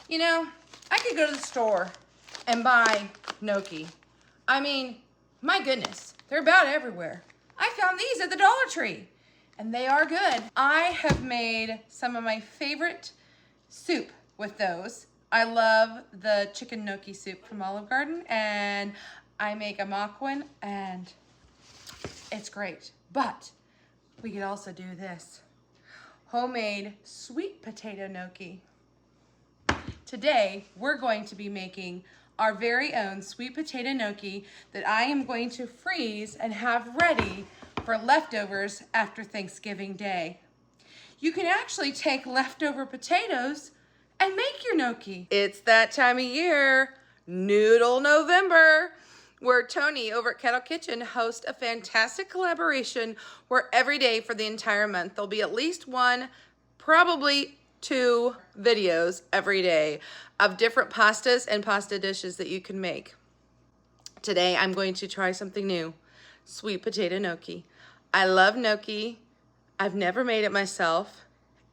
You know, I could go to the store and buy gnocchi. I mean, my goodness, they're about everywhere. I found these at the Dollar Tree, and they are good. I have made some of my favorite soup with those. I love the chicken gnocchi soup from Olive Garden, and I make a mock one, and it's great. But we could also do this. Homemade sweet potato gnocchi. Today, we're going to be making our very own sweet potato gnocchi that I am going to freeze and have ready for leftovers after Thanksgiving Day. You can actually take leftover potatoes and make your gnocchi. It's that time of year, Noodle November, where Tony over at Kettle Kitchen hosts a fantastic collaboration where every day for the entire month, there'll be at least one, probably 2 videos every day of different pastas and pasta dishes that you can make. Today, I'm going to try something new, sweet potato gnocchi. I love gnocchi. I've never made it myself,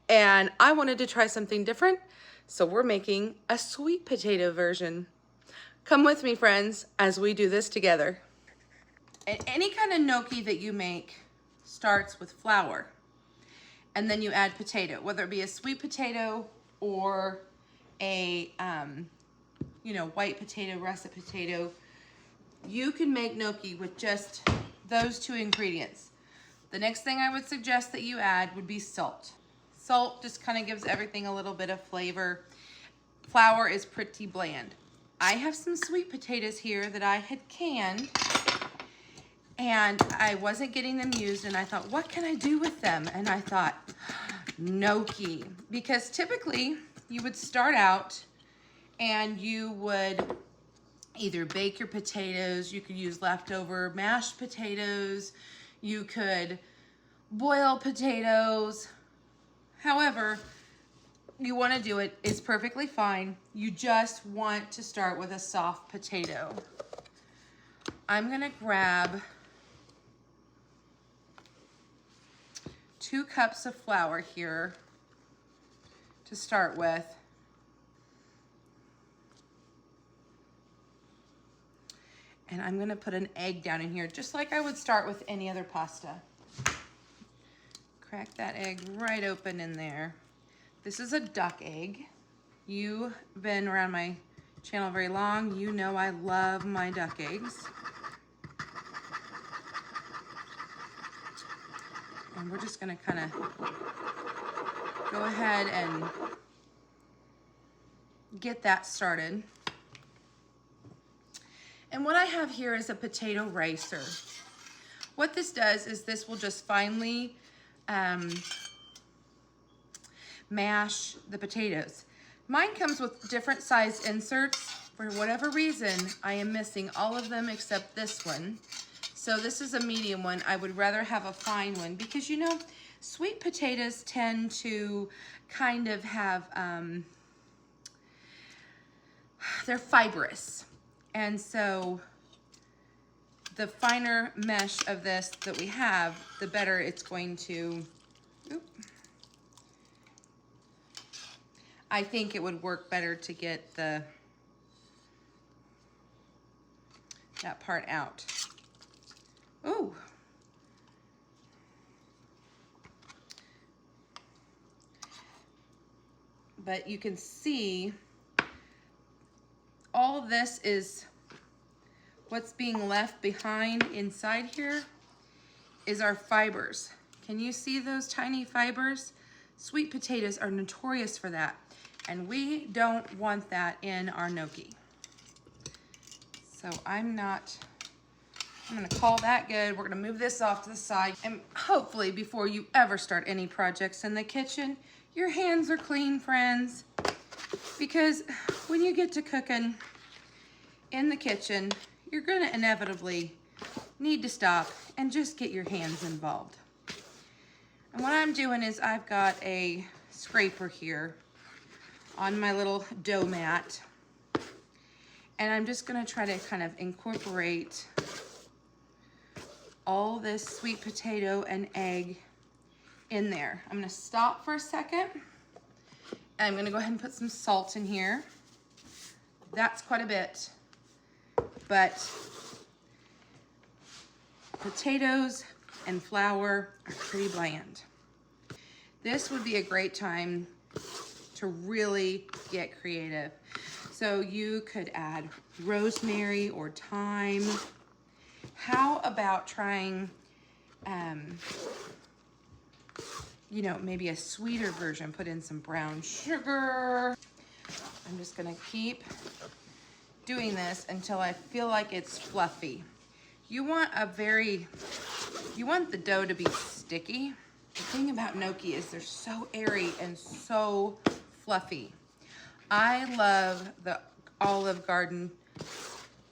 and I wanted to try something different, so we're making a sweet potato version. Come with me, friends, as we do this together. And any kind of gnocchi that you make starts with flour, and then you add potato, whether it be a sweet potato or a white potato, russet potato. You can make gnocchi with just those 2 ingredients. The next thing I would suggest that you add would be salt. Salt just kind of gives everything a little bit of flavor. Flour is pretty bland. I have some sweet potatoes here that I had canned, and I wasn't getting them used, and I thought, what can I do with them? And I thought, gnocchi. Because typically, you would start out and you would either bake your potatoes, you could use leftover mashed potatoes, you could boil potatoes. However you want to do it is perfectly fine. You just want to start with a soft potato. I'm going to grab 2 cups of flour here to start with. And I'm gonna put an egg down in here, just like I would start with any other pasta. Crack that egg right open in there. This is a duck egg. You've been around my channel very long. You know I love my duck eggs. And we're just gonna kind of go ahead and get that started. And what I have here is a potato ricer. What this does is this will just finely mash the potatoes. Mine comes with different size inserts. For whatever reason, I am missing all of them except this one. So this is a medium one. I would rather have a fine one because, you know, sweet potatoes tend to kind of have, they're fibrous. And so the finer mesh of this that we have, the better it's going to, I think it would work better to get that part out. Ooh. But you can see all of this is what's being left behind inside here is our fibers. Can you see those tiny fibers? Sweet potatoes are notorious for that, and we don't want that in our gnocchi. So I'm gonna call that good. We're gonna move this off to the side, and hopefully before you ever start any projects in the kitchen, your hands are clean, friends. Because when you get to cooking in the kitchen, you're gonna inevitably need to stop and just get your hands involved. And what I'm doing is I've got a scraper here on my little dough mat. And I'm just gonna try to kind of incorporate all this sweet potato and egg in there. I'm gonna stop for a second, And I'm gonna go ahead and put some salt in here. That's quite a bit, but potatoes and flour are pretty bland. This would be a great time to really get creative. So you could add rosemary or thyme. How about trying, you know, maybe a sweeter version, put in some brown sugar. I'm just gonna keep doing this until I feel like it's fluffy. You want the dough to be sticky. The thing about gnocchi is they're so airy and so fluffy. I love the Olive Garden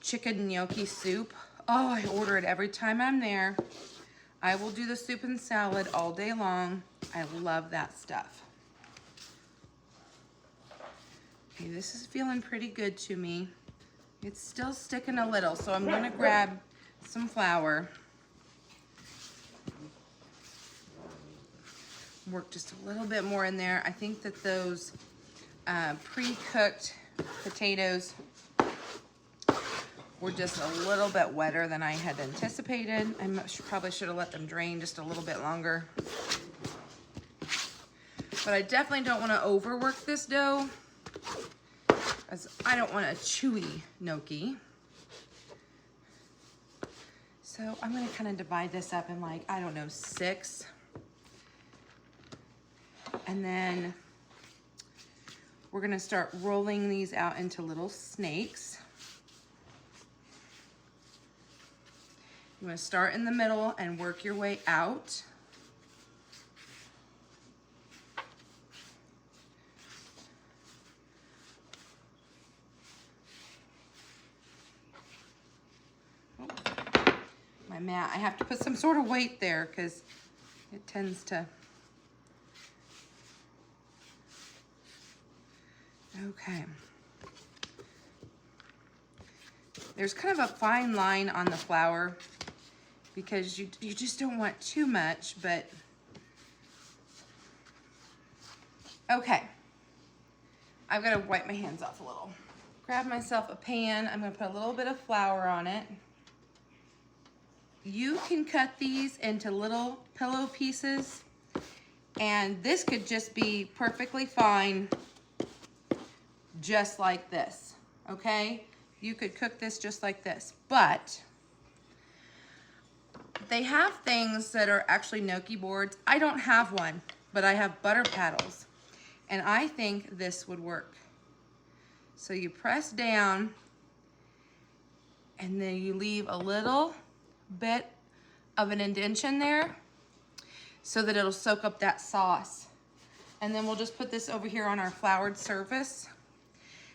chicken gnocchi soup. Oh, I order it every time I'm there. I will do the soup and salad all day long. I love that stuff. Okay, this is feeling pretty good to me. It's still sticking a little, so I'm gonna grab some flour. Work just a little bit more in there. I think that those pre-cooked potatoes were just a little bit wetter than I had anticipated. I probably should have let them drain just a little bit longer. But I definitely don't want to overwork this dough, as I don't want a chewy gnocchi. So I'm going to kind of divide this up in, like, I don't know, 6. And then we're going to start rolling these out into little snakes. You want to start in the middle and work your way out. My mat, I have to put some sort of weight there because it tends to. Okay. There's kind of a fine line on the flour because you just don't want too much, but okay. I've got to wipe my hands off a little. Grab myself a pan. I'm going to put a little bit of flour on it. You can cut these into little pillow pieces, and this could just be perfectly fine just like this, okay? You could cook this just like this, but they have things that are actually gnocchi boards. I don't have one, but I have butter paddles, and I think this would work. So you press down, and then you leave a little bit of an indentation there so that it'll soak up that sauce. And then we'll just put this over here on our floured surface.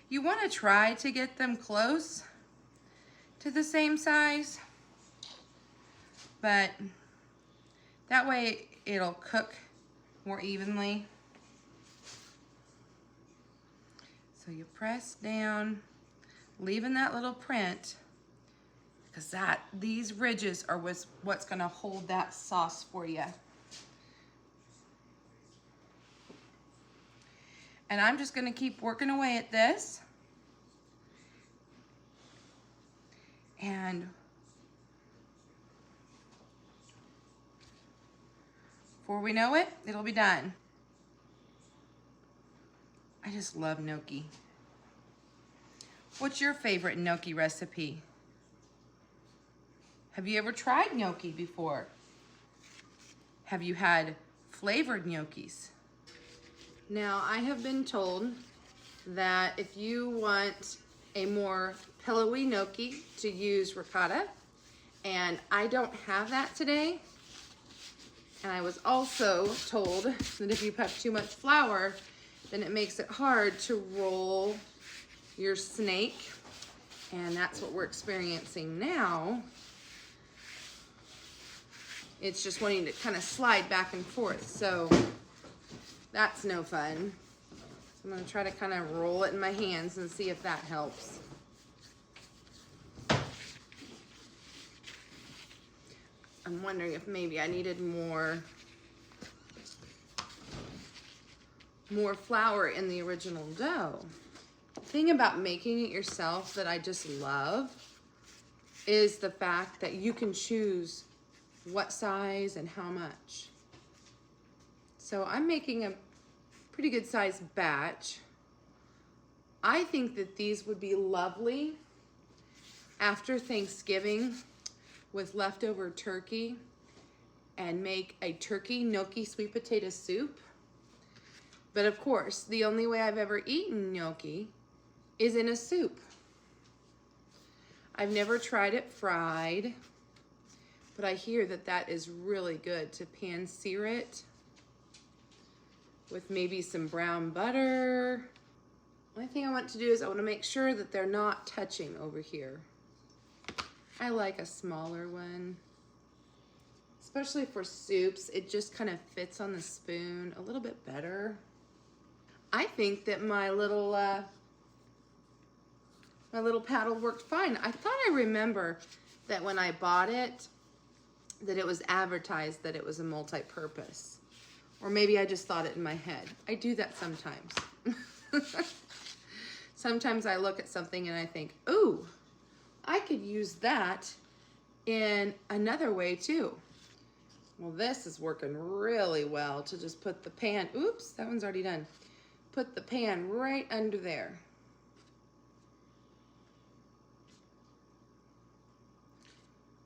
You want to try to get them close to the same size, but that way it'll cook more evenly. So you press down, leaving that little print, because these ridges are what's going to hold that sauce for you. And I'm just going to keep working away at this. And before we know it, it'll be done. I just love gnocchi. What's your favorite gnocchi recipe? Have you ever tried gnocchi before? Have you had flavored gnocchis? Now, I have been told that if you want a more pillowy gnocchi, to use ricotta, and I don't have that today. And I was also told that if you have too much flour, then it makes it hard to roll your snake, and that's what we're experiencing now. It's just wanting to kind of slide back and forth, so that's no fun. So I'm going to try to kind of roll it in my hands and see if that helps. I'm wondering if maybe I needed more more flour in the original dough. The thing about making it yourself that I just love is the fact that you can choose what size and how much. So I'm making a pretty good sized batch. I think that these would be lovely after Thanksgiving with leftover turkey, and make a turkey gnocchi sweet potato soup. But of course, the only way I've ever eaten gnocchi is in a soup. I've never tried it fried, but I hear that that is really good to pan sear it with maybe some brown butter. Only thing I want to do is I want to make sure that they're not touching over here. I like a smaller one, especially for soups. It just kind of fits on the spoon a little bit better. I think that my little paddle worked fine. I thought I remember that when I bought it, that it was advertised that it was a multi-purpose. Or maybe I just thought it in my head. I do that sometimes. Sometimes I look at something and I think, ooh, I could use that in another way too. Well, this is working really well to just put the pan, oops, that one's already done. Put the pan right under there.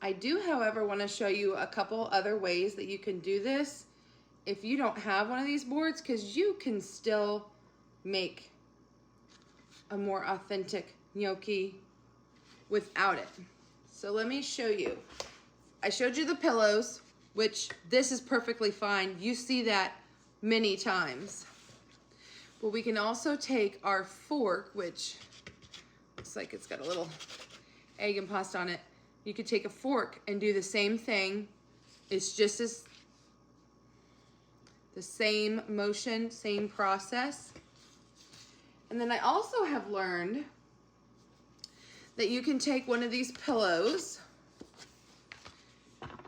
I do, however, want to show you a couple other ways that you can do this if you don't have one of these boards, because you can still make a more authentic gnocchi without it. So let me show you. I showed you the pillows, which this is perfectly fine. You see that many times. But we can also take our fork, which looks like it's got a little egg and pasta on it. You could take a fork and do the same thing. It's just as the same motion, same process. And then I also have learned that you can take one of these pillows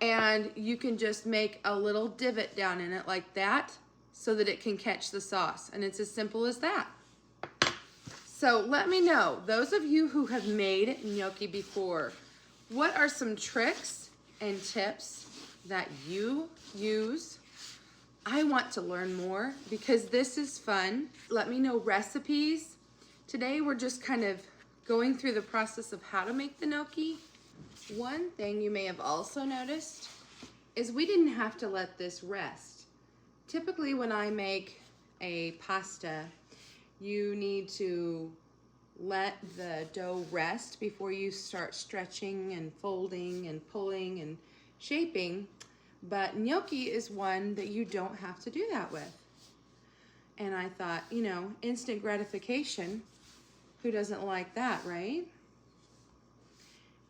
and you can just make a little divot down in it like that so that it can catch the sauce. And it's as simple as that. So let me know, those of you who have made gnocchi before, what are some tricks and tips that you use? I want to learn more because this is fun. Let me know recipes. Today we're just kind of going through the process of how to make the gnocchi. One thing you may have also noticed is we didn't have to let this rest. Typically when I make a pasta, you need to let the dough rest before you start stretching and folding and pulling and shaping. But gnocchi is one that you don't have to do that with. And I thought, you know, instant gratification, who doesn't like that, right?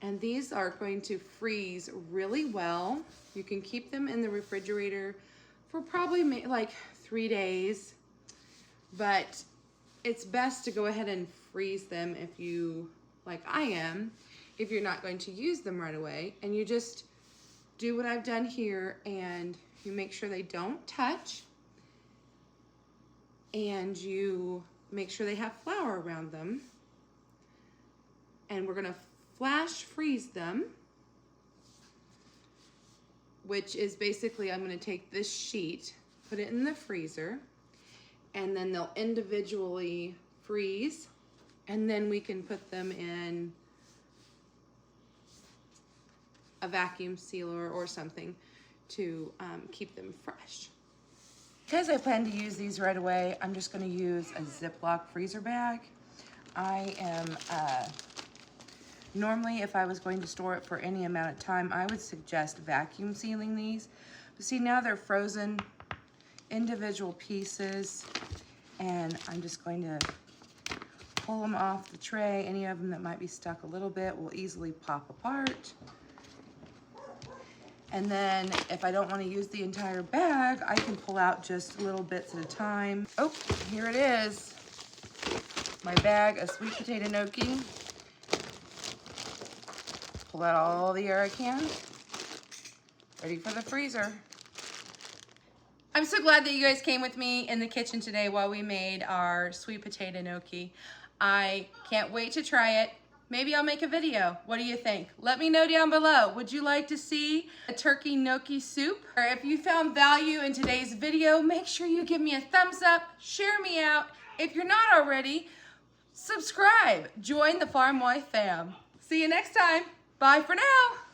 And these are going to freeze really well. You can keep them in the refrigerator for probably like 3 days, but it's best to go ahead and freeze them if you, like I am, if you're not going to use them right away. And you just do what I've done here and you make sure they don't touch, and you make sure they have flour around them. And we're gonna flash freeze them, which is basically, I'm gonna take this sheet, put it in the freezer, and then they'll individually freeze, and then we can put them in a vacuum sealer or something to keep them fresh. Because I plan to use these right away, I'm just gonna use a Ziploc freezer bag. I am, normally if I was going to store it for any amount of time, I would suggest vacuum sealing these. But see, now they're frozen, individual pieces, and I'm just going to pull them off the tray. Any of them that might be stuck a little bit will easily pop apart. And then if I don't want to use the entire bag, I can pull out just little bits at a time. Oh, here it is. My bag of sweet potato gnocchi. Pull out all the air I can. Ready for the freezer. I'm so glad that you guys came with me in the kitchen today while we made our sweet potato gnocchi. I can't wait to try it. Maybe I'll make a video. What do you think? Let me know down below. Would you like to see a turkey gnocchi soup? Or if you found value in today's video, make sure you give me a thumbs up, share me out. If you're not already, subscribe. Join the Farmwife fam. See you next time. Bye for now.